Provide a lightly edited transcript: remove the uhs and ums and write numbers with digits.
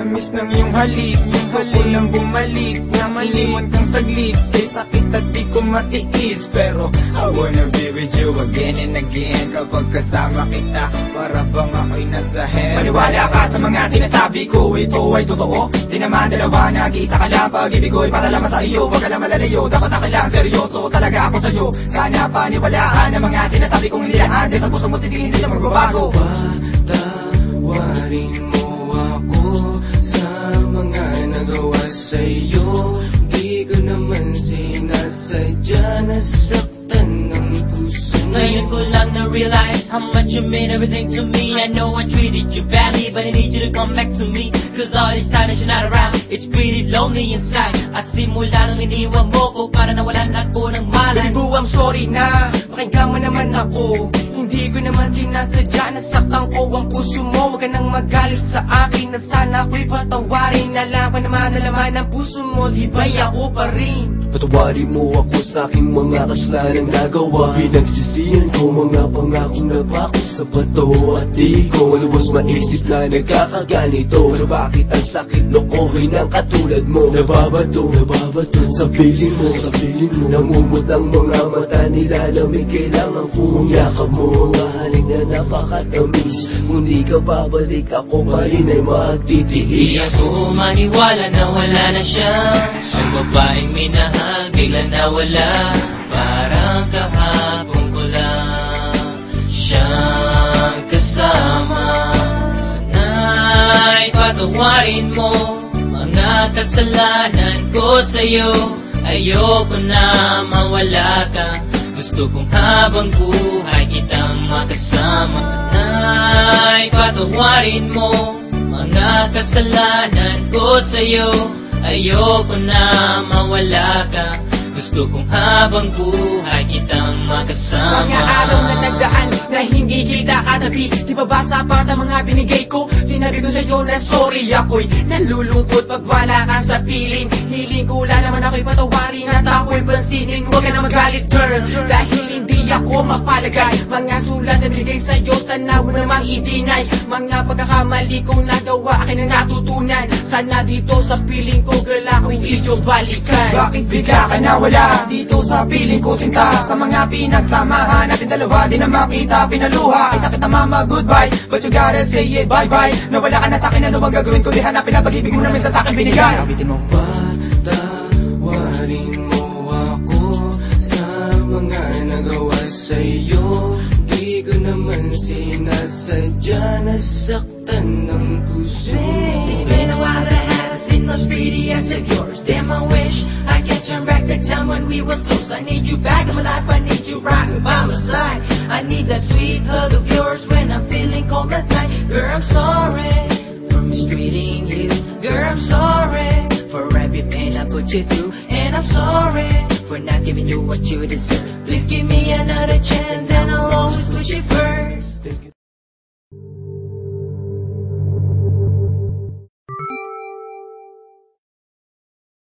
tamis ng iyong halik. Gusto ko lang bumalik na iniwan kang saglit. Kay sakit at di ko matiis, pero I wanna be with you again and again. Kapag kasama kita, para bang ako'y nasa heaven. Maniwala ka sa mga sinasabi ko, ito ay totoo. Di naman dalawa, nag-iisa ka lang. Pag-ibig ko'y para lamang sa iyo, wag ka lang malalayo. Dapat na kailangan seryoso talaga ako sa'yo. Sana paniwalaan ang mga sinasabi kong hindi lahat. Sa puso mo hindi na magbabago. Patawarin mo ako sa mga nagawa sa'yo. Di ko naman sinasadya, nasaktan ng puso. Ngayon ko lang na-realize how much you mean everything to me. I know I treated you badly, but I need you to come back to me. Cause all this time that you're not around, it's pretty lonely inside. At simula nung iniwan mo ko, para nawalan ako ng malay. Baby boo, I'm sorry na, pakinggan mo naman ako. Hindi ko naman sinasadya, nasaktan ko ang puso mo. Huwag ka nang magalit sa akin at sana ako'y patawarin. Alam ko naman na laman ng puso mo, di ba'y ako pa rin? Patawarin mo ako sa aking mga kasalanan nagawa. Pinagsisihan ko mga pangakong napako sa bato. At di ko lubos maisip na nagkakaganito. Pero bakit ang sakit lokohin ng katulad mo? Nababato sa piling mo, sa piling mo. Namumot ang mga mata, nilalamig. Kailangan kong yakap mo. Mga halik na napakatamis. Kung di ka babalik, ako pa rin ay magtitiis. Di ako maniwala na wala na siya. Ang babaeng minahal bigla nawala. Parang kahapon ko lang siyang kasama. Sana'y patawarin mo mga kasalanan ko sa'yo. Ayoko na mawala ka. Gusto kong habang buhay kitang makasama. Sana'y patawarin mo mga kasalanan ko sa'yo. Ayoko na mawala ka. Gusto kong habang buhay kitang makasama. Mga araw na nagdaan na hindi kita katabi. Di ba basa pa ang mga binigay ko? Sinabi ko sa'yo na sorry, ako'y nalulungkot pag wala ka sa piling. Hiling ko lang naman ako'y patawarin at ako'y pansinin. Huwag ka na magalit girl, dahil hindi ako mapalagay. Mga sulat na binigay sa'yo, sana mo namang i-deny. Mga pagkakamali kong nagawa, akin na natutunan. Sana dito sa piling ko girl, ako'y iyo balikan. Bakit bigla ka nawala dito sa piling ko sinta? Sa mga pinagsamahan natin dalawa, di na makita pinaluha. Ay sakit na mama, goodbye, but you gotta say it, bye-bye. Nawala ka na sa'kin, ano bang gagawin ko? Di hanapin na pag-ibig mo na minsan sa'kin binigay. Abitin mo. Patawarin mo ako sa mga nagawa sa'yo. Di ko naman sinasadya, nasaktan ng puso. It's been a while that I haven't seen those pretty eyes of yours. Damn, I wish I could turn back the time when we was close. I need you back in my life, I need you right by my side. I need that sweet hug of yours when I'm feeling cold at night. Girl, I'm sorry for mistreating you. Girl, I'm sorry for every pain I put you through. And I'm sorry for not giving you what you deserve. Please give me another chance and I'll always put you first.